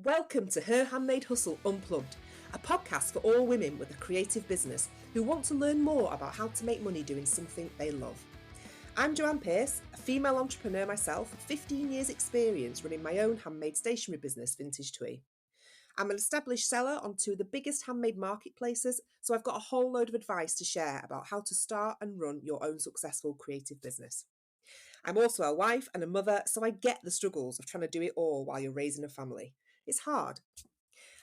Welcome to Her Handmade Hustle Unplugged, a podcast for all women with a creative business who want to learn more about how to make money doing something they love. I'm Joanne Pearce, a female entrepreneur myself, 15 years experience running my own handmade stationery business, Vintage Twee. I'm an established seller on two of the biggest handmade marketplaces, so I've got a whole load of advice to share about how to start and run your own successful creative business. I'm also a wife and a mother, so I get the struggles of trying to do it all while you're raising a family. It's hard.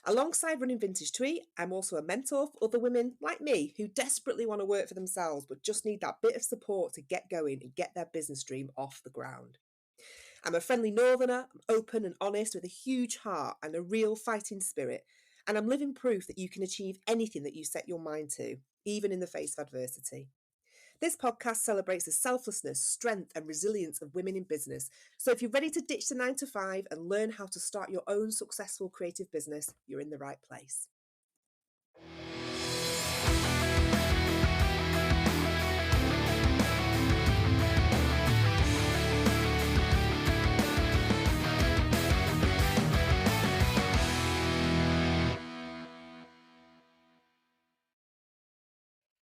Alongside running Vintage Twee, I'm also a mentor for other women like me who desperately want to work for themselves but just need that bit of support to get going and get their business dream off the ground. I'm a friendly northerner, I'm open and honest with a huge heart and a real fighting spirit, and I'm living proof that you can achieve anything that you set your mind to, even in the face of adversity. This podcast celebrates the selflessness, strength, and resilience of women in business. So if you're ready to ditch the 9 to 5 and learn how to start your own successful creative business, you're in the right place.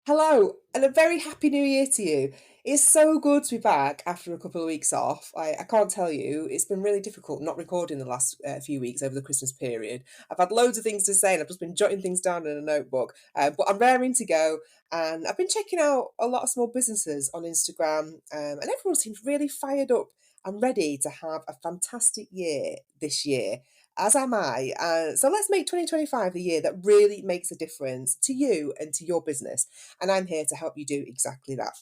Hello, and a very happy new year to you. It's so good to be back after a couple of weeks off. I can't tell you, it's been really difficult not recording the last few weeks over the Christmas period. I've had loads of things to say and I've just been jotting things down in a notebook, but I'm raring to go, and I've been checking out a lot of small businesses on Instagram, and everyone seems really fired up and ready to have a fantastic year this year. As am I. So let's make 2025 the year that really makes a difference to you and to your business. And I'm here to help you do exactly that.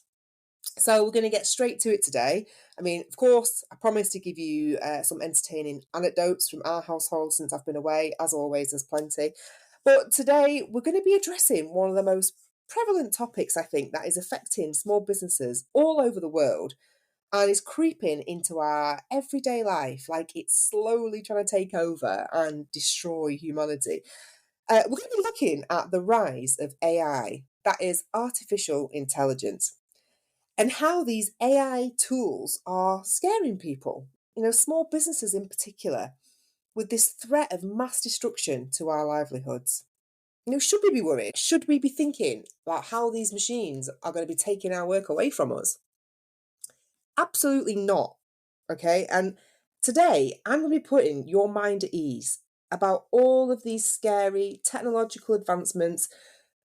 So we're going to get straight to it today. I mean, of course, I promised to give you some entertaining anecdotes from our household since I've been away. As always, there's plenty. But today we're going to be addressing one of the most prevalent topics, I think, that is affecting small businesses all over the world and is creeping into our everyday life like it's slowly trying to take over and destroy humanity. We're going to be looking at the rise of AI, that is artificial intelligence, and how these AI tools are scaring people, small businesses in particular, with this threat of mass destruction to our livelihoods. Should we be worried? Should we be thinking about how these machines are going to be taking our work away from us? Absolutely not. Okay. And today I'm going to be putting your mind at ease about all of these scary technological advancements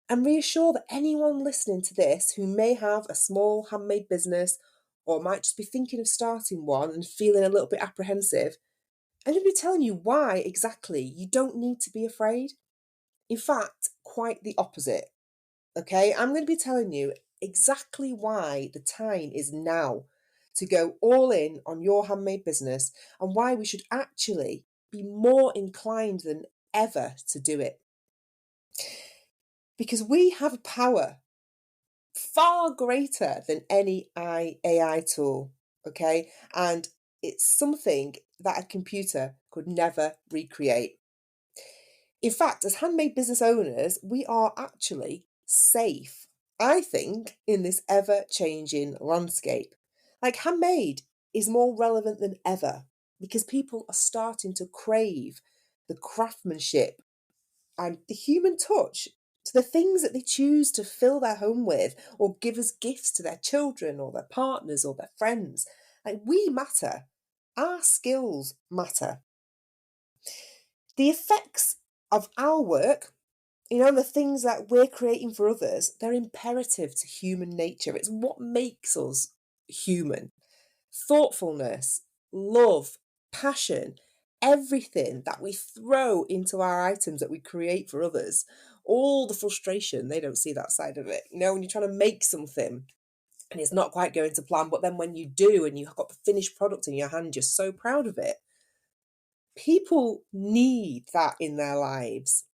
and reassure that anyone listening to this who may have a small handmade business or might just be thinking of starting one and feeling a little bit apprehensive, I'm going to be telling you why exactly you don't need to be afraid. In fact, quite the opposite. Okay. I'm going to be telling you exactly why the time is now to go all in on your handmade business and why we should actually be more inclined than ever to do it. Because we have a power far greater than any AI tool, okay? And it's something that a computer could never recreate. In fact, as handmade business owners, we are actually safe, I think, in this ever-changing landscape. Like, handmade is more relevant than ever because people are starting to crave the craftsmanship and the human touch to the things that they choose to fill their home with or give as gifts to their children or their partners or their friends. Like, we matter. Our skills matter. The effects of our work, the things that we're creating for others, they're imperative to human nature. It's what makes us human. Thoughtfulness, love, passion, everything that we throw into our items that we create for others, all the frustration, they don't see that side of it. When you're trying to make something and it's not quite going to plan, but then when you do and you've got the finished product in your hand, you're so proud of it. People need that in their lives.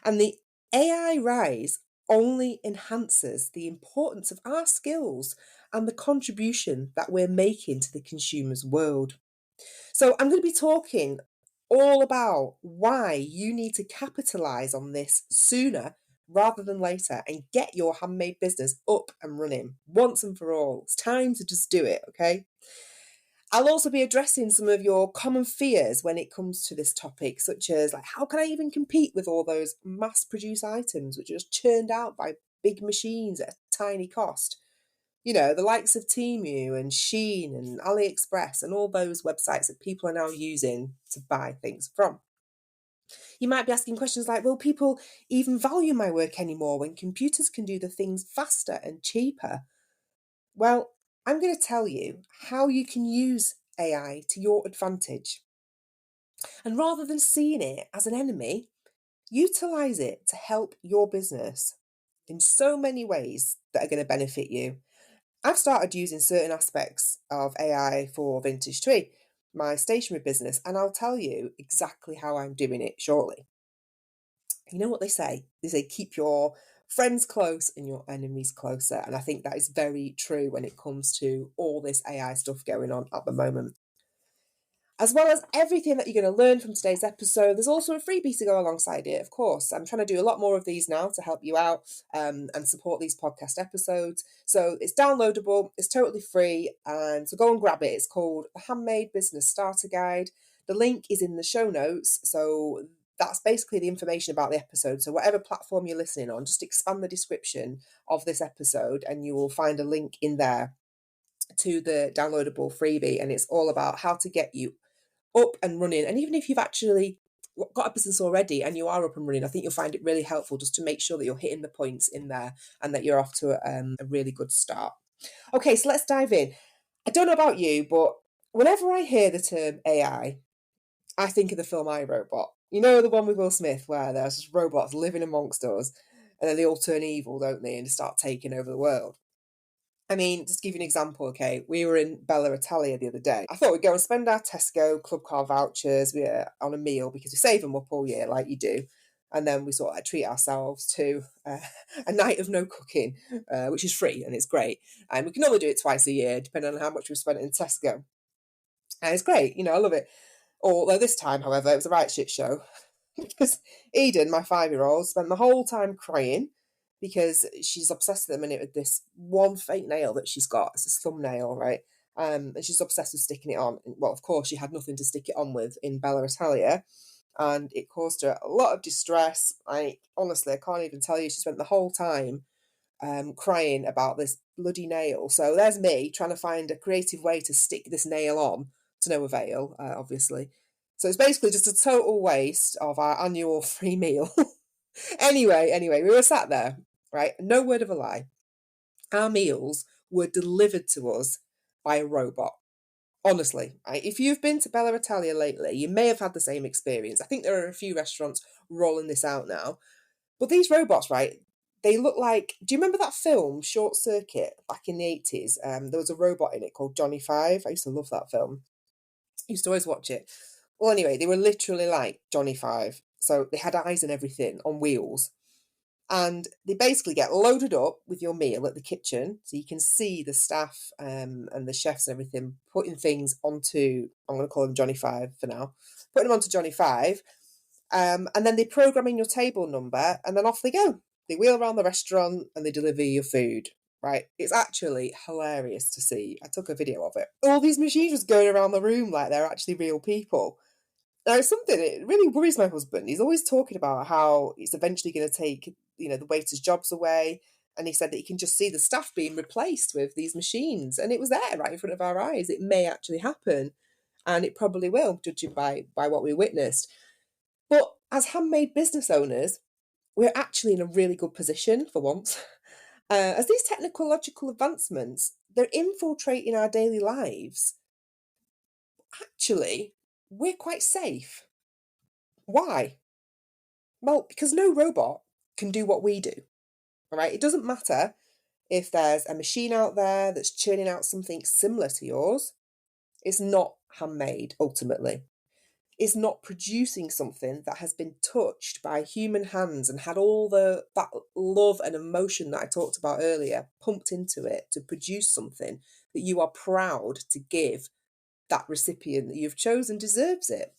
And the AI rise only enhances the importance of our skills and the contribution that we're making to the consumer's world. So I'm going to be talking all about why you need to capitalize on this sooner rather than later and get your handmade business up and running once and for all. It's time to just do it, okay? I'll also be addressing some of your common fears when it comes to this topic, such as like, how can I even compete with all those mass-produced items which are just churned out by big machines at a tiny cost? You know, the likes of Temu and Shein and AliExpress and all those websites that people are now using to buy things from. You might be asking questions like, will people even value my work anymore when computers can do the things faster and cheaper? Well, I'm going to tell you how you can use AI to your advantage. And rather than seeing it as an enemy, utilize it to help your business in so many ways that are going to benefit you. I've started using certain aspects of AI for Vintage Tree, my stationery business, and I'll tell you exactly how I'm doing it shortly. You know what they say? They say keep your friends close and your enemies closer. And I think that is very true when it comes to all this AI stuff going on at the moment. As well as everything that you're going to learn from today's episode, there's also a freebie to go alongside it, of course. I'm trying to do a lot more of these now to help you out and support these podcast episodes. So it's downloadable, it's totally free, and so go and grab it. It's called the Handmade Business Starter Guide. The link is in the show notes, so that's basically the information about the episode. So whatever platform you're listening on, just expand the description of this episode and you will find a link in there to the downloadable freebie, and it's all about how to get you up and running. And even if you've actually got a business already and you are up and running, I think you'll find it really helpful just to make sure that you're hitting the points in there and that you're off to a really good start. Okay, so let's dive in. I don't know about you, but whenever I hear the term I think of the film I, Robot. You know, the one with Will Smith where there's just robots living amongst us and then they all turn evil, don't they, and start taking over the world. I mean, just to give you an example, okay, we were in Bella Italia the other day. I thought we'd go and spend our Tesco club car vouchers on a meal because we save them up all year, like you do. And then we sort of treat ourselves to a night of no cooking, which is free and it's great. And we can only do it twice a year, depending on how much we've spent in Tesco. And it's great, you know, I love it. Although this time, however, it was a right shit show because Eden, my 5-year-old, spent the whole time crying because she's obsessed at the minute with this one fake nail that she's got. It's a thumbnail, right? And she's obsessed with sticking it on. Well, of course, she had nothing to stick it on with in Bella Italia, and it caused her a lot of distress. Honestly, I can't even tell you. She spent the whole time crying about this bloody nail. So there's me trying to find a creative way to stick this nail on to no avail, obviously. So it's basically just a total waste of our annual free meal. Anyway, we were sat there, right? No word of a lie. Our meals were delivered to us by a robot. Honestly, right? If you've been to Bella Italia lately, you may have had the same experience. I think there are a few restaurants rolling this out now. But these robots, right? They look like. Do you remember that film Short Circuit back in the 80s? There was a robot in it called Johnny Five. I used to love that film. I used to always watch it. Well, anyway, they were literally like Johnny Five. So they had eyes and everything on wheels. And they basically get loaded up with your meal at the kitchen. So you can see the staff and the chefs and everything putting things onto, I'm going to call them Johnny Five for now, putting them onto Johnny Five. And then they program in your table number and then off they go. They wheel around the restaurant and they deliver your food, right? It's actually hilarious to see. I took a video of it. All these machines just going around the room like they're actually real people. Now, it's something, it really worries my husband. He's always talking about how it's eventually going to take, the waiters' jobs away. And he said that he can just see the staff being replaced with these machines. And it was there right in front of our eyes. It may actually happen. And it probably will, judging by what we witnessed. But as handmade business owners, we're actually in a really good position for once. As these technological advancements, they're infiltrating our daily lives. Actually, we're quite safe. Why? Well, because no robot can do what we do. All right. It doesn't matter if there's a machine out there that's churning out something similar to yours. It's not handmade ultimately. Is not producing something that has been touched by human hands and had all that love and emotion that I talked about earlier pumped into it to produce something that you are proud to give that recipient that you've chosen deserves it.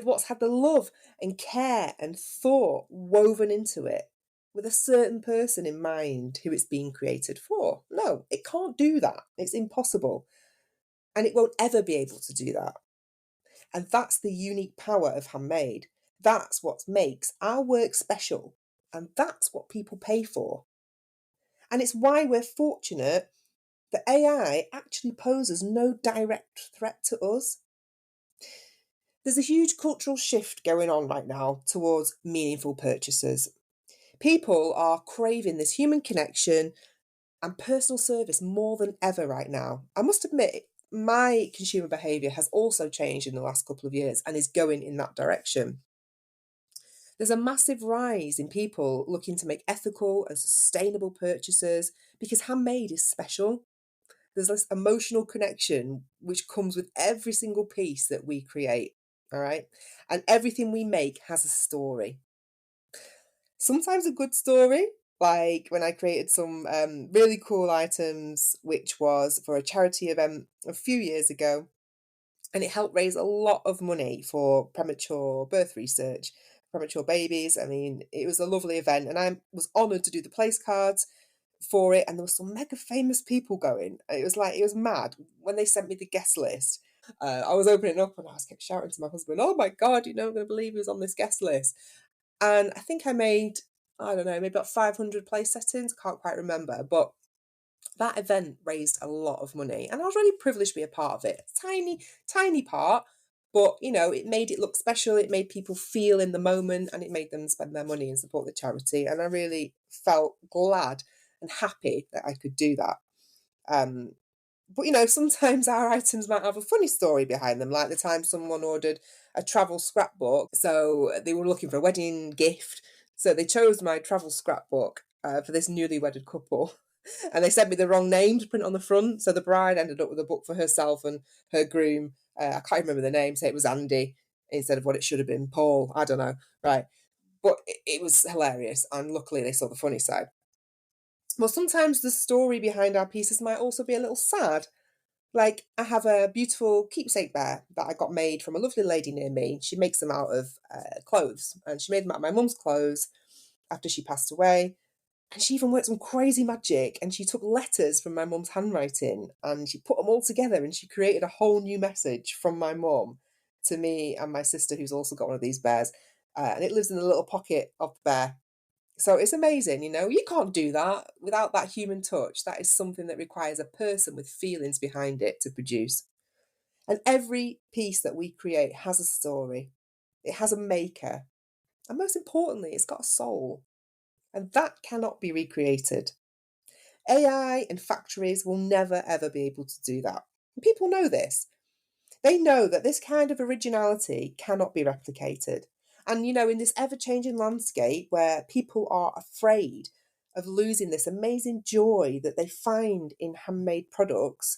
What's had the love and care and thought woven into it with a certain person in mind who it's being created for. No, it can't do that. It's impossible. And it won't ever be able to do that. And that's the unique power of handmade. That's what makes our work special. And that's what people pay for. And it's why we're fortunate that AI actually poses no direct threat to us. There's a huge cultural shift going on right now towards meaningful purchases. People are craving this human connection and personal service more than ever right now. I must admit, my consumer behaviour has also changed in the last couple of years and is going in that direction. There's a massive rise in people looking to make ethical and sustainable purchases because handmade is special. There's this emotional connection which comes with every single piece that we create. All right. And everything we make has a story. Sometimes a good story, like when I created some really cool items, which was for a charity event a few years ago. And it helped raise a lot of money for premature birth research, premature babies. I mean, it was a lovely event, and I was honoured to do the place cards for it. And there were some mega famous people going. It was like, it was mad when they sent me the guest list. I was opening up and I was kept shouting to my husband, "Oh my God, you're not going to believe he was on this guest list." And I think I made, I don't know, maybe about 500 place settings. Can't quite remember, but that event raised a lot of money, and I was really privileged to be a part of it. Tiny, tiny part, but it made it look special. It made people feel in the moment, and it made them spend their money and support the charity. And I really felt glad and happy that I could do that. Um, but sometimes our items might have a funny story behind them, like the time someone ordered a travel scrapbook. So they were looking for a wedding gift. So they chose my travel scrapbook for this newly wedded couple. And they sent me the wrong name to print on the front. So the bride ended up with a book for herself and her groom. I can't remember the name. Say it was Andy instead of what it should have been, Paul. I don't know. Right. But it was hilarious. And luckily they saw the funny side. Well, sometimes the story behind our pieces might also be a little sad. Like, I have a beautiful keepsake bear that I got made from a lovely lady near me. She makes them out of clothes, and she made them out of my mum's clothes after she passed away. And she even worked some crazy magic, and she took letters from my mum's handwriting and she put them all together, and she created a whole new message from my mum to me and my sister, who's also got one of these bears. And it lives in the little pocket of the bear. So it's amazing, you can't do that without that human touch. That is something that requires a person with feelings behind it to produce. And every piece that we create has a story, it has a maker, and most importantly, it's got a soul. And that cannot be recreated. AI and factories will never ever be able to do that. And people know this. They know that this kind of originality cannot be replicated. And, in this ever changing landscape where people are afraid of losing this amazing joy that they find in handmade products,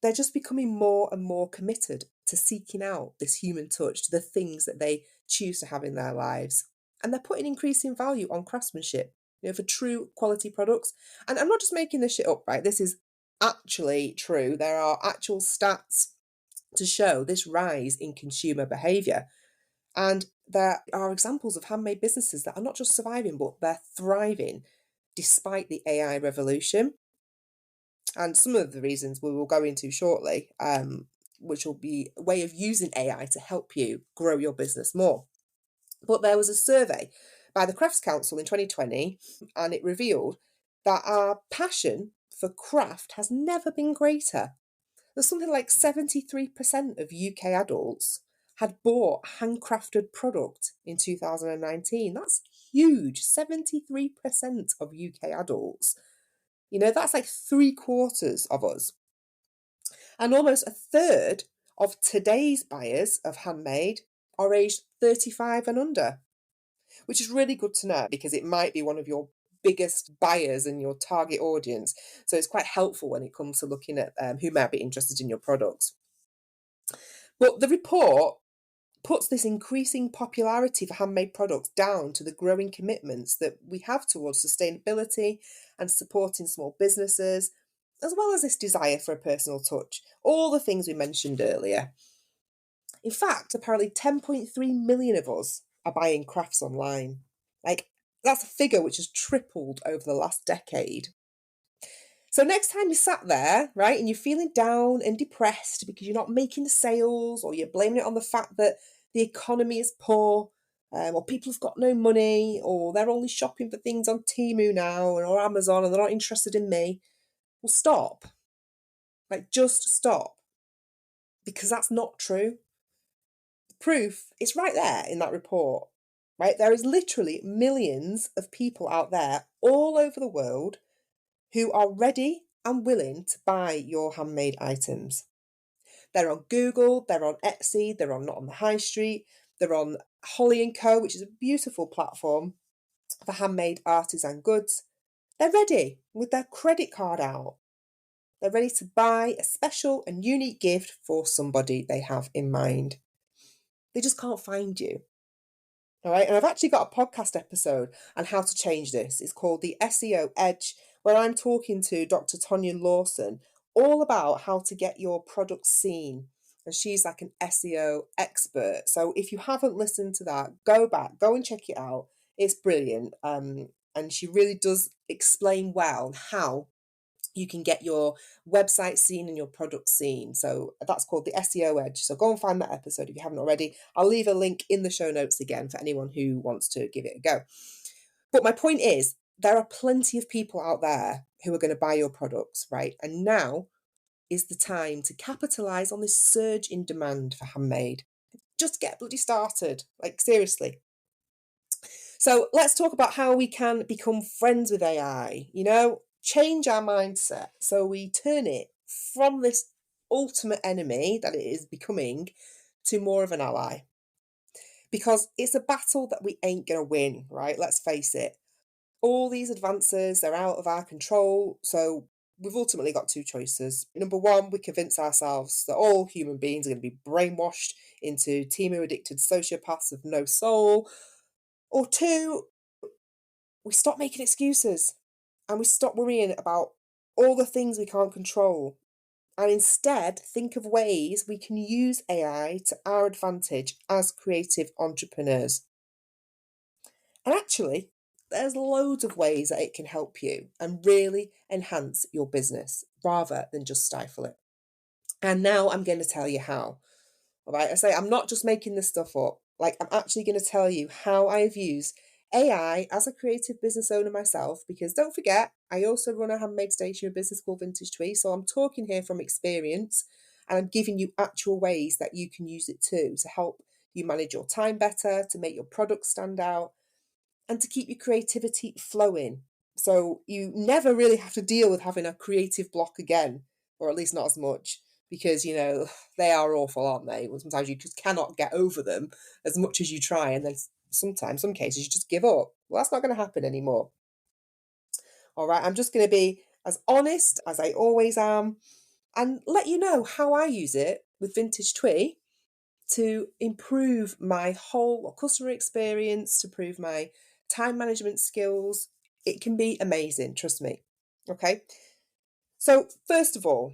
they're just becoming more and more committed to seeking out this human touch to the things that they choose to have in their lives. And they're putting increasing value on craftsmanship, for true quality products. And I'm not just making this shit up, right? This is actually true. There are actual stats to show this rise in consumer behaviour. And there are examples of handmade businesses that are not just surviving, but they're thriving despite the AI revolution. And some of the reasons we will go into shortly, which will be a way of using AI to help you grow your business more. But there was a survey by the Crafts Council in 2020, and it revealed that our passion for craft has never been greater. There's something like 73% of UK adults had bought a handcrafted product in 2019. That's huge. 73% of UK adults. That's like 3/4 of us. And almost a third of today's buyers of handmade are aged 35 and under, which is really good to know because it might be one of your biggest buyers and your target audience. So it's quite helpful when it comes to looking at who might be interested in your products. But the report puts this increasing popularity for handmade products down to the growing commitments that we have towards sustainability and supporting small businesses, as well as this desire for a personal touch, all the things we mentioned earlier. In fact, apparently 10.3 million of us are buying crafts online. Like, that's a figure which has tripled over the last decade. So next time you sat there, right, and you're feeling down and depressed because you're not making the sales, or you're blaming it on the fact that the economy is poor, or people have got no money, or they're only shopping for things on Temu now or Amazon and they're not interested in me, well, stop. Like, just stop. Because that's not true. The proof is right there in that report, right? There is literally millions of people out there all over the world who are ready and willing to buy your handmade items. They're on Google, they're on Etsy, they're on Not on the High Street, they're on Holly & Co, which is a beautiful platform for handmade artisan goods. They're ready with their credit card out. They're ready to buy a special and unique gift for somebody they have in mind. They just can't find you. All right. And I've actually got a podcast episode on how to change this. It's called The SEO Edge, where I'm talking to Dr. Tonya Lawson all about how to get your product seen. And she's like an SEO expert. So if you haven't listened to that, go back, go and check it out. It's brilliant. And she really does explain well how you can get your website seen and your product seen. So that's called the SEO Edge. So go and find that episode if you haven't already. I'll leave a link in the show notes again for anyone who wants to give it a go. But my point is, there are plenty of people out there who are going to buy your products, right? And now is the time to capitalize on this surge in demand for handmade. Just get bloody started. Like, seriously. So let's talk about how we can become friends with AI, change our mindset so we turn it from this ultimate enemy that it is becoming to more of an ally. Because it's a battle that we ain't going to win, right? Let's face it. All these advances, they're out of our control. So we've ultimately got two choices. Number one, we convince ourselves that all human beings are going to be brainwashed into Temu addicted sociopaths of no soul. Or two, we stop making excuses and we stop worrying about all the things we can't control and instead think of ways we can use AI to our advantage as creative entrepreneurs. And actually, there's loads of ways that it can help you and really enhance your business rather than just stifle it. And now I'm going to tell you how. All right, I say I'm not just making this stuff up. Like, I'm actually going to tell you how I've used AI as a creative business owner myself, because don't forget, I also run a handmade stationery business called Vintage Twee. So I'm talking here from experience and I'm giving you actual ways that you can use it too to help you manage your time better, to make your products stand out, and to keep your creativity flowing. So you never really have to deal with having a creative block again, or at least not as much, because, they are awful, aren't they? Sometimes you just cannot get over them as much as you try. And then sometimes, some cases, you just give up. Well, that's not going to happen anymore. All right. I'm just going to be as honest as I always am and let you know how I use it with Vintage Twee to improve my whole customer experience, to improve my time management skills. It can be amazing, trust me. Okay. So, first of all,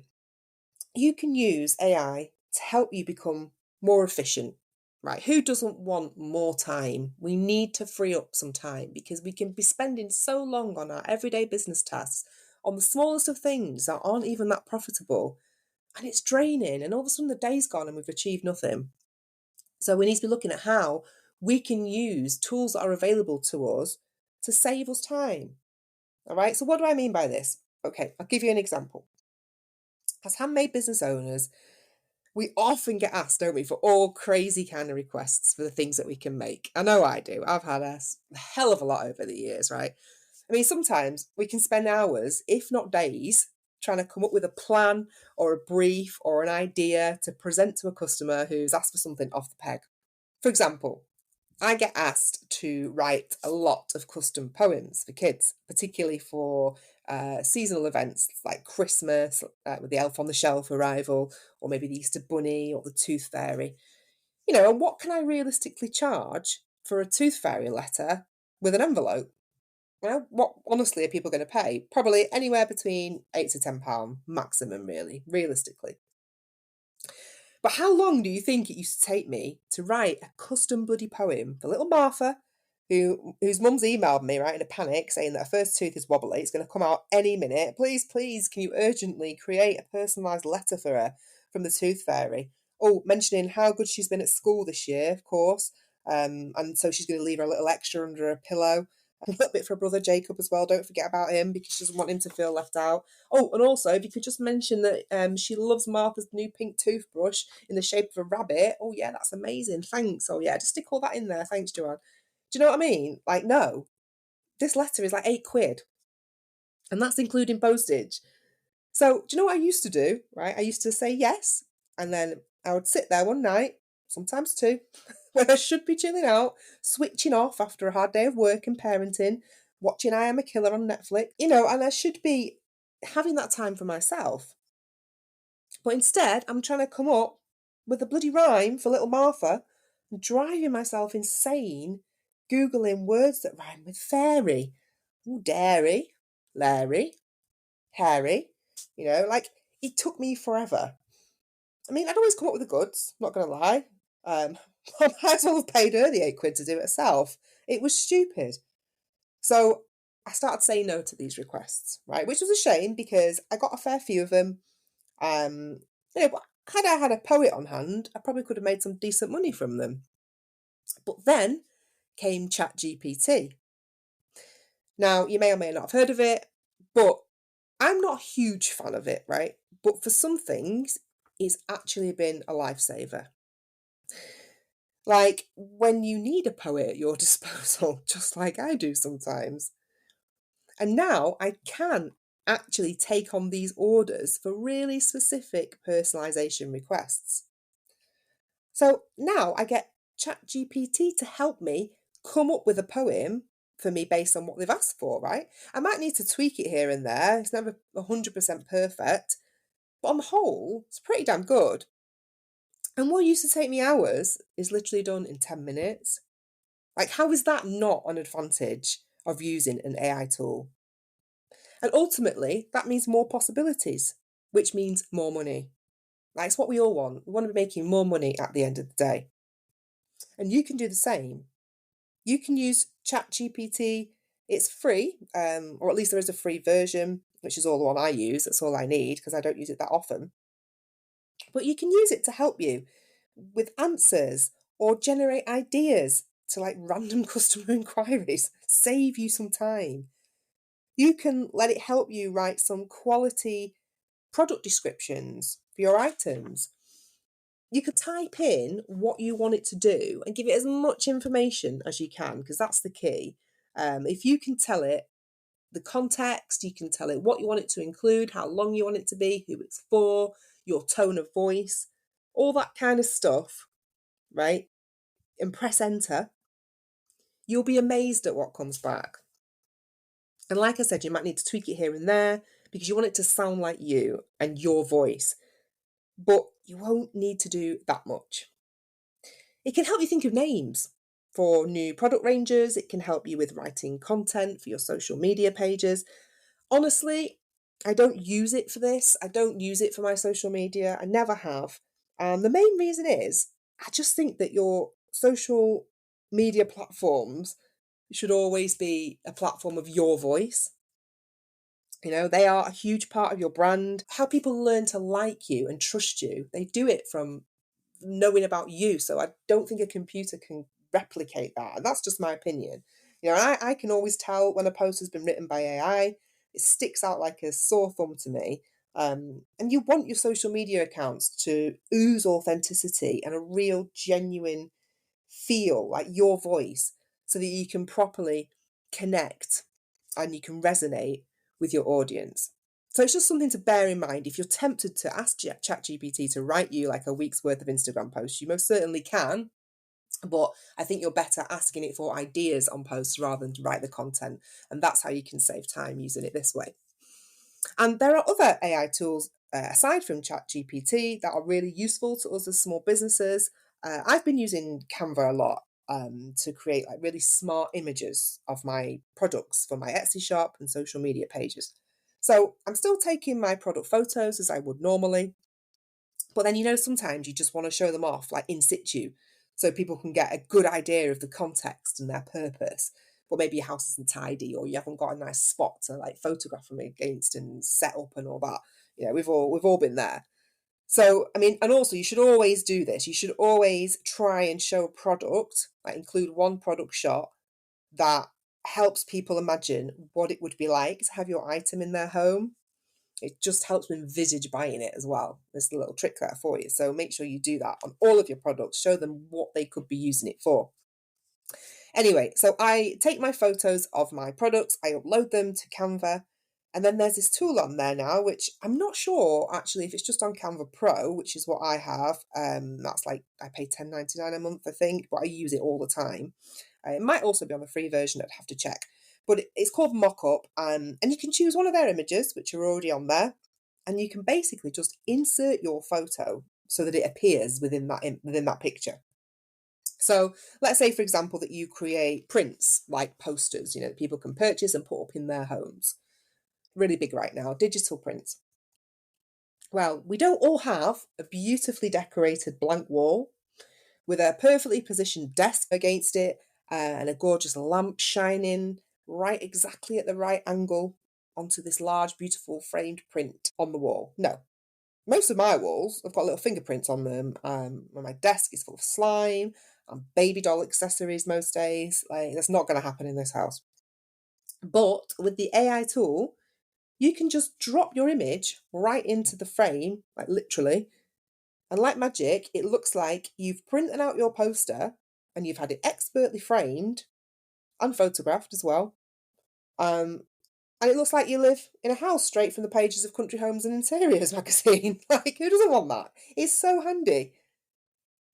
you can use AI to help you become more efficient, right? Who doesn't want more time? We need to free up some time because we can be spending so long on our everyday business tasks on the smallest of things that aren't even that profitable. And it's draining. And all of a sudden the day's gone and we've achieved nothing. So we need to be looking at how we can use tools that are available to us to save us time. All right. So what do I mean by this? Okay, I'll give you an example. As handmade business owners, we often get asked, don't we, for all crazy kind of requests for the things that we can make. I know I do. I've had a hell of a lot over the years, right? I mean, sometimes we can spend hours, if not days, trying to come up with a plan or a brief or an idea to present to a customer who's asked for something off the peg. For example, I get asked to write a lot of custom poems for kids, particularly for seasonal events like Christmas, with the elf on the shelf arrival, or maybe the Easter bunny or the tooth fairy. And what can I realistically charge for a tooth fairy letter with an envelope? Well, what honestly are people going to pay? Probably anywhere between £8 to £10 maximum, really, realistically. But how long do you think it used to take me to write a custom bloody poem for little Martha, whose mum's emailed me, right, in a panic, saying that her first tooth is wobbly, it's going to come out any minute. Please, please, can you urgently create a personalised letter for her from the tooth fairy? Oh, mentioning how good she's been at school this year, of course. And so she's going to leave her a little extra under her pillow. A little bit for her brother Jacob as well. Don't forget about him because she doesn't want him to feel left out. Oh, and also, if you could just mention that she loves Martha's new pink toothbrush in the shape of a rabbit. Oh, yeah, that's amazing. Thanks. Oh, yeah, just stick all that in there. Thanks, Joanne. Do you know what I mean? Like, no, this letter is like £8, and that's including postage. So, do you know what I used to do? Right? I used to say yes, and then I would sit there one night, sometimes two, when I should be chilling out, switching off after a hard day of work and parenting, watching I Am a Killer on Netflix, and I should be having that time for myself. But instead, I'm trying to come up with a bloody rhyme for little Martha and driving myself insane, Googling words that rhyme with fairy. Ooh, dairy, Larry, hairy. Like, it took me forever. I mean, I'd always come up with the goods, not going to lie. I might as well have paid her the £8 to do it herself. It was stupid. So I started saying no to these requests, right? Which was a shame because I got a fair few of them. Um, but had I had a poet on hand, I probably could have made some decent money from them. But then came ChatGPT. Now, you may or may not have heard of it, but I'm not a huge fan of it, right? But for some things, it's actually been a lifesaver. Like when you need a poet at your disposal, just like I do sometimes. And now I can actually take on these orders for really specific personalisation requests. So now I get ChatGPT to help me come up with a poem for me based on what they've asked for, right? I might need to tweak it here and there. It's never 100% perfect, but on the whole, it's pretty damn good. And what used to take me hours is literally done in 10 minutes. Like, how is that not an advantage of using an AI tool? And ultimately, that means more possibilities, which means more money. That's what we all want. We want to be making more money at the end of the day. And you can do the same. You can use ChatGPT. It's free, or at least there is a free version, which is all the one I use. That's all I need because I don't use it that often. But you can use it to help you with answers or generate ideas to like random customer inquiries, save you some time. You can let it help you write some quality product descriptions for your items. You could type in what you want it to do and give it as much information as you can, because that's the key. If you can tell it the context, you can tell it what you want it to include, how long you want it to be, who it's for, your tone of voice, all that kind of stuff, right? And press enter, you'll be amazed at what comes back. And like I said, you might need to tweak it here and there because you want it to sound like you and your voice, but you won't need to do that much. It can help you think of names for new product ranges. It can help you with writing content for your social media pages. Honestly, I don't use it for this. I don't use it for my social media. I never have. And the main reason is I just think that your social media platforms should always be a platform of your voice. They are a huge part of your brand. How people learn to like you and trust you, they do it from knowing about you. So I don't think a computer can replicate that. And that's just my opinion. I can always tell when a post has been written by AI. It sticks out like a sore thumb to me. And you want your social media accounts to ooze authenticity and a real genuine feel, like your voice, so that you can properly connect and you can resonate with your audience. So it's just something to bear in mind. If you're tempted to ask ChatGPT to write you like a week's worth of Instagram posts, you most certainly can. But I think you're better asking it for ideas on posts rather than to write the content. And that's how you can save time using it this way. And there are other AI tools aside from ChatGPT that are really useful to us as small businesses. I've been using Canva a lot to create like really smart images of my products for my Etsy shop and social media pages. So I'm still taking my product photos as I would normally, but then sometimes you just want to show them off like in situ. so people can get a good idea of the context and their purpose. But maybe your house isn't tidy, or you haven't got a nice spot to like photograph them against and set up and all that. We've all been there. So, I mean, and also you should always do this. You should always try and show a product, like include one product shot that helps people imagine what it would be like to have your item in their home. It just helps them envisage buying it as well. There's a little trick there for you. So make sure you do that on all of your products. Show them what they could be using it for. Anyway, so I take my photos of my products, I upload them to Canva, and then there's this tool on there now, which I'm not sure actually if it's just on Canva Pro, which is what I have. That's like I pay $10.99 a month, I think, but I use it all the time. It might also be on the free version, I'd have to check. But it's called Mockup, and you can choose one of their images, which are already on there, and you can basically just insert your photo so that it appears within that picture. So let's say, for example, that you create prints like posters, that people can purchase and put up in their homes. Really big right now, digital prints. Well, we don't all have a beautifully decorated blank wall with a perfectly positioned desk against it and a gorgeous lamp shining right exactly at the right angle onto this large, beautiful framed print on the wall. No. Most of my walls have got little fingerprints on them. My desk is full of slime and baby doll accessories most days. Like, that's not going to happen in this house. But with the AI tool, you can just drop your image right into the frame, like literally. And like magic, it looks like you've printed out your poster and you've had it expertly framed and photographed as well. And it looks like you live in a house straight from the pages of Country Homes and Interiors magazine. Like, who doesn't want that? It's so handy.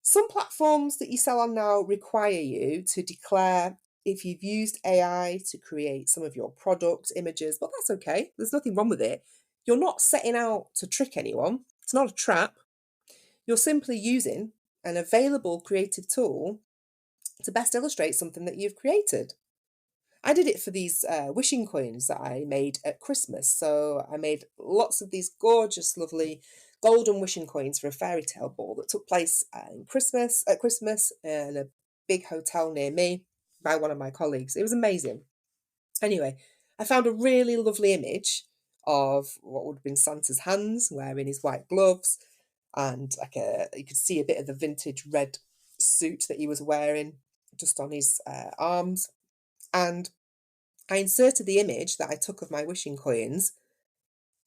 Some platforms that you sell on now require you to declare if you've used AI to create some of your product images, but that's okay. There's nothing wrong with it. You're not setting out to trick anyone. It's not a trap. You're simply using an available creative tool to best illustrate something that you've created. I did it for these wishing coins that I made at Christmas. So I made lots of these gorgeous, lovely golden wishing coins for a fairy tale ball that took place at Christmas in a big hotel near me by one of my colleagues. It was amazing. Anyway, I found a really lovely image of what would have been Santa's hands wearing his white gloves, and you could see a bit of the vintage red suit that he was wearing just on his arms. And I inserted the image that I took of my wishing coins,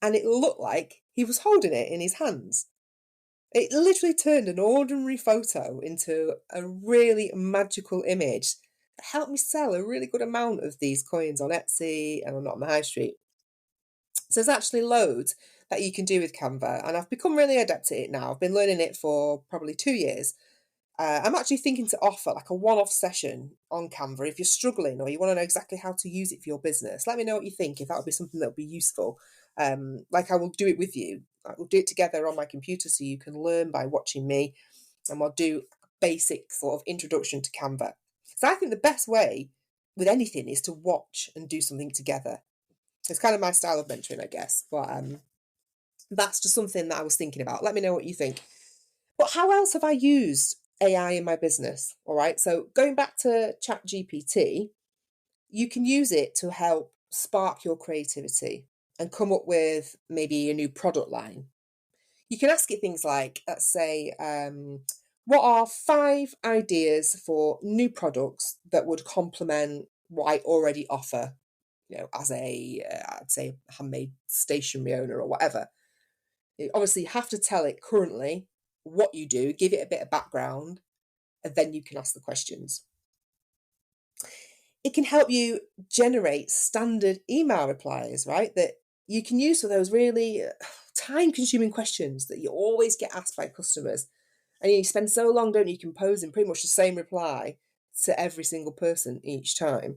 and it looked like he was holding it in his hands. It literally turned an ordinary photo into a really magical image that helped me sell a really good amount of these coins on Etsy and on the high street. So there's actually loads that you can do with Canva, and I've become really adept at it now. I've been learning it for probably 2 years. I'm actually thinking to offer like a one-off session on Canva if you're struggling or you want to know exactly how to use it for your business. Let me know what you think, if that would be something that would be useful. Like I will do it with you. We'll do it together on my computer so you can learn by watching me, and we'll do a basic sort of introduction to Canva. So I think the best way with anything is to watch and do something together. It's kind of my style of mentoring, I guess, but that's just something that I was thinking about. Let me know what you think. But how else have I used AI in my business? All right. So going back to ChatGPT, you can use it to help spark your creativity and come up with maybe a new product line. You can ask it things like, let's say, what are 5 ideas for new products that would complement what I already offer, as I'd say, handmade stationery owner or whatever. Obviously, you have to tell it currently what you do, give it a bit of background, and then you can ask the questions. It can help you generate standard email replies, right? That you can use for those really time-consuming questions that you always get asked by customers. And you spend so long, don't you, composing pretty much the same reply to every single person each time.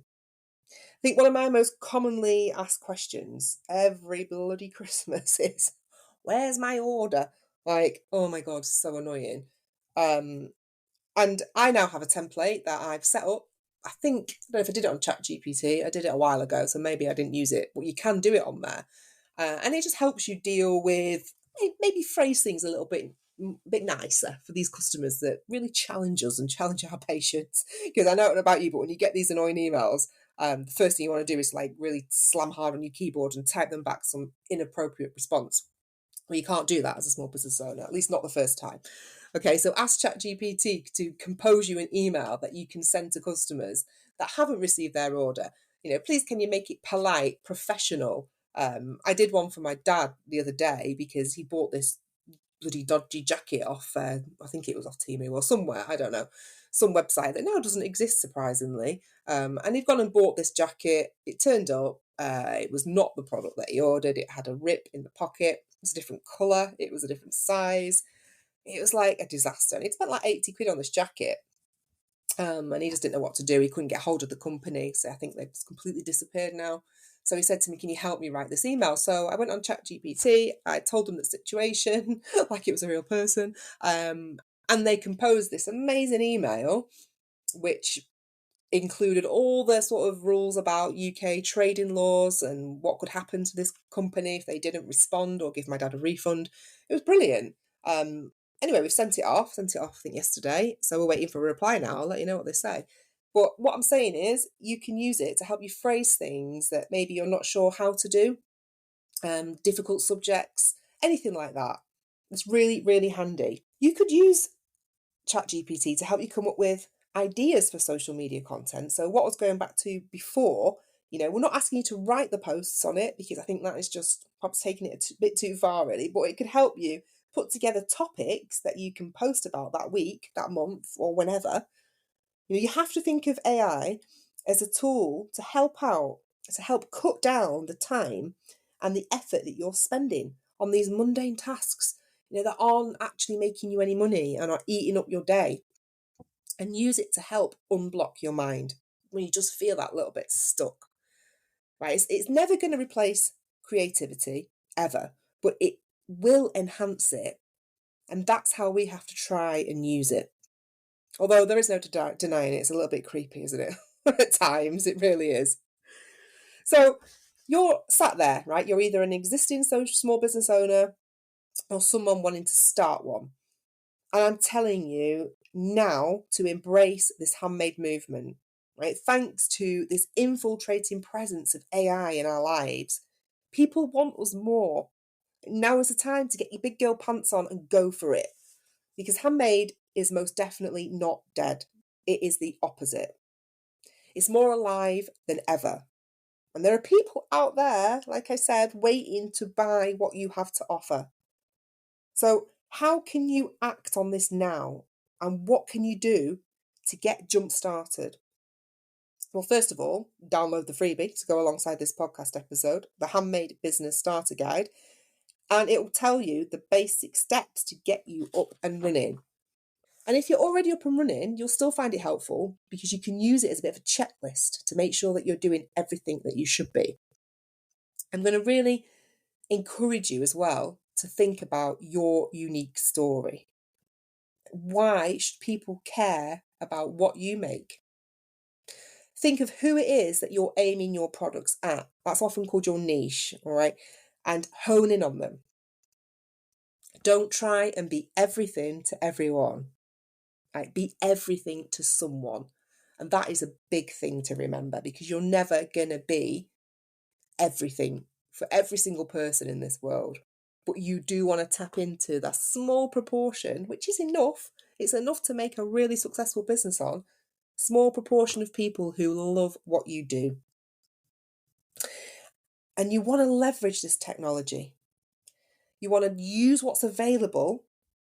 I think one of my most commonly asked questions every bloody Christmas is, where's my order? Like, oh my God, so annoying. And I now have a template that I've set up. I think, I don't know if I did it on ChatGPT. I did it a while ago, so maybe I didn't use it, but you can do it on there. And it just helps you deal with, maybe phrase things a little bit a bit nicer for these customers that really challenge us and challenge our patience. Because I know it about you, but when you get these annoying emails, the first thing you want to do is like really slam hard on your keyboard and type them back some inappropriate response. Well, you can't do that as a small business owner, at least not the first time. Okay, so ask ChatGPT to compose you an email that you can send to customers that haven't received their order. Please can you make it polite, professional? I did one for my dad the other day because he bought this bloody dodgy jacket off, I think it was off Temu or somewhere, I don't know, some website that now doesn't exist, surprisingly. And he'd gone and bought this jacket. It turned up, it was not the product that he ordered. It had a rip in the pocket. It was a different colour. It was a different size. It was like a disaster. And he'd spent like 80 quid on this jacket. And he just didn't know what to do. He couldn't get hold of the company. So I think they've just completely disappeared now. So he said to me, can you help me write this email? So I went on ChatGPT. I told them the situation, like it was a real person. And they composed this amazing email, which included all the sort of rules about UK trading laws and what could happen to this company if they didn't respond or give my dad a refund. It was brilliant. Anyway, we've sent it off I think yesterday. So we're waiting for a reply now. I'll let you know what they say. But what I'm saying is you can use it to help you phrase things that maybe you're not sure how to do, difficult subjects, anything like that. It's really, really handy. You could use ChatGPT to help you come up with ideas for social media content. So what I was going back to before, we're not asking you to write the posts on it because I think that is just perhaps taking it a bit too far, really. But it could help you put together topics that you can post about that week, that month, or whenever. You have to think of AI as a tool to help cut down the time and the effort that you're spending on these mundane tasks, that aren't actually making you any money and are eating up your day. And use it to help unblock your mind when you just feel that little bit stuck. Right? It's never going to replace creativity, ever, but it will enhance it. And that's how we have to try and use it. Although there is no denying it, it's a little bit creepy, isn't it? At times, it really is. So you're sat there, right? You're either an existing small business owner or someone wanting to start one. And I'm telling you now to embrace this handmade movement, right? Thanks to this infiltrating presence of AI in our lives, people want us more. Now is the time to get your big girl pants on and go for it. Because handmade is most definitely not dead. It is the opposite. It's more alive than ever. And there are people out there, like I said, waiting to buy what you have to offer. So how can you act on this now? And what can you do to get jump started? Well, first of all, download the freebie to go alongside this podcast episode, the Handmade Business Starter Guide, and it will tell you the basic steps to get you up and running. And if you're already up and running, you'll still find it helpful because you can use it as a bit of a checklist to make sure that you're doing everything that you should be. I'm going to really encourage you as well to think about your unique story. Why should people care about what you make? Think of who it is that you're aiming your products at. That's often called your niche, all right? And hone in on them. Don't try and be everything to everyone. Right? Be everything to someone. And that is a big thing to remember because you're never going to be everything for every single person in this world. But you do want to tap into that small proportion, which is enough. It's enough to make a really successful business on. Small proportion of people who love what you do. And you want to leverage this technology. You want to use what's available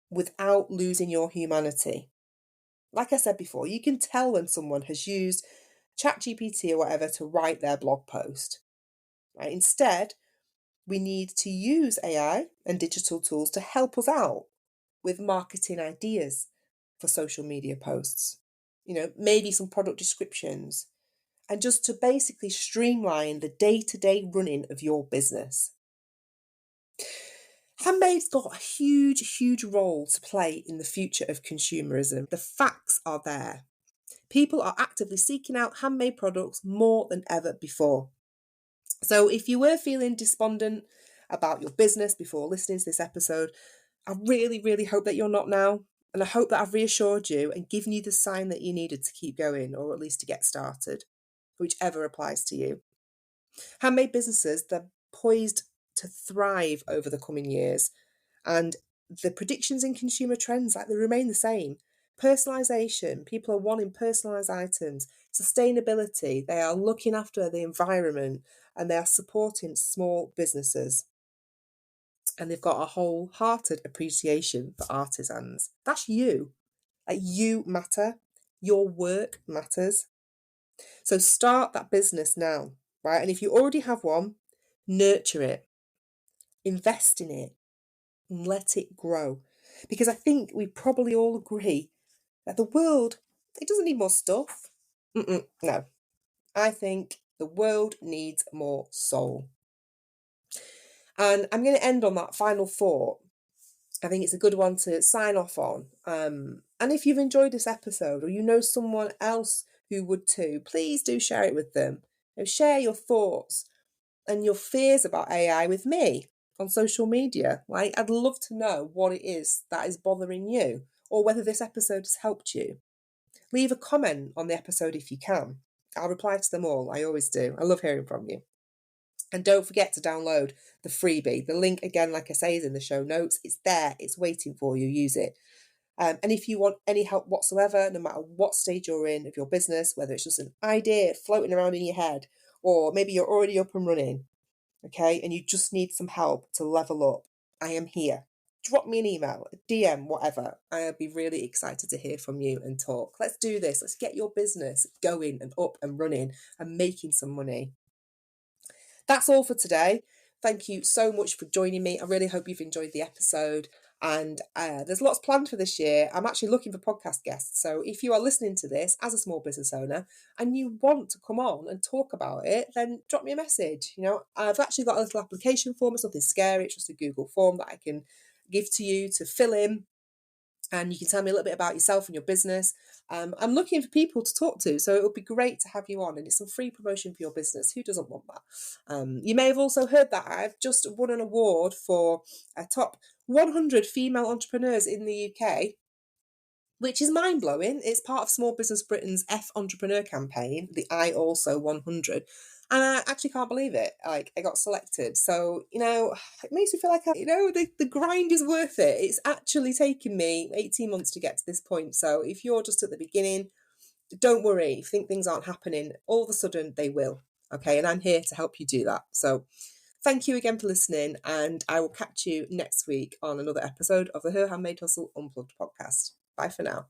without losing your humanity. Like I said before, you can tell when someone has used ChatGPT or whatever to write their blog post. Right? Instead, we need to use AI and digital tools to help us out with marketing ideas for social media posts. Maybe some product descriptions, and just to basically streamline the day-to-day running of your business. Handmade's got a huge, huge role to play in the future of consumerism. The facts are there. People are actively seeking out handmade products more than ever before. So if you were feeling despondent about your business before listening to this episode, I really, really hope that you're not now. And I hope that I've reassured you and given you the sign that you needed to keep going, or at least to get started, whichever applies to you. Handmade businesses, they're poised to thrive over the coming years. And the predictions in consumer trends, like, they remain the same. Personalisation, people are wanting personalised items. Sustainability, they are looking after the environment and they are supporting small businesses. And they've got a wholehearted appreciation for artisans. That's you. Like, you matter. Your work matters. So start that business now, right? And if you already have one, nurture it, invest in it, and let it grow. Because I think we probably all agree that the world, it doesn't need more stuff. No. I think the world needs more soul. And I'm going to end on that final thought. I think it's a good one to sign off on. And if you've enjoyed this episode, or you know someone else who would too, please do share it with them. Share your thoughts and your fears about AI with me on social media. Like, I'd love to know what it is that is bothering you, or whether this episode has helped you. Leave a comment on the episode if you can. I'll reply to them all. I always do. I love hearing from you. And don't forget to download the freebie. The link, again, like I say, is in the show notes. It's there. It's waiting for you. Use it. And if you want any help whatsoever, no matter what stage you're in of your business, whether it's just an idea floating around in your head, or maybe you're already up and running, okay, and you just need some help to level up, I am here. Drop me an email, a DM, whatever. I'll be really excited to hear from you and talk. Let's do this. Let's get your business going and up and running and making some money. That's all for today. Thank you so much for joining me. I really hope you've enjoyed the episode. And there's lots planned for this year. I'm actually looking for podcast guests. So if you are listening to this as a small business owner and you want to come on and talk about it, then drop me a message. I've actually got a little application form. It's nothing scary. It's just a Google form that I can give to you to fill in. And you can tell me a little bit about yourself and your business. I'm looking for people to talk to, so it would be great to have you on, and it's some free promotion for your business. Who doesn't want that? You may have also heard that I've just won an award for a top 100 female entrepreneurs in the UK, which is mind-blowing. It's part of Small Business Britain's F Entrepreneur campaign, the I Also 100. And I actually can't believe it. Like, I got selected. So, it makes me feel like, the grind is worth it. It's actually taken me 18 months to get to this point. So if you're just at the beginning, don't worry. If you think things aren't happening, all of a sudden they will. Okay. And I'm here to help you do that. So thank you again for listening. And I will catch you next week on another episode of the Her Handmade Hustle Unplugged podcast. Bye for now.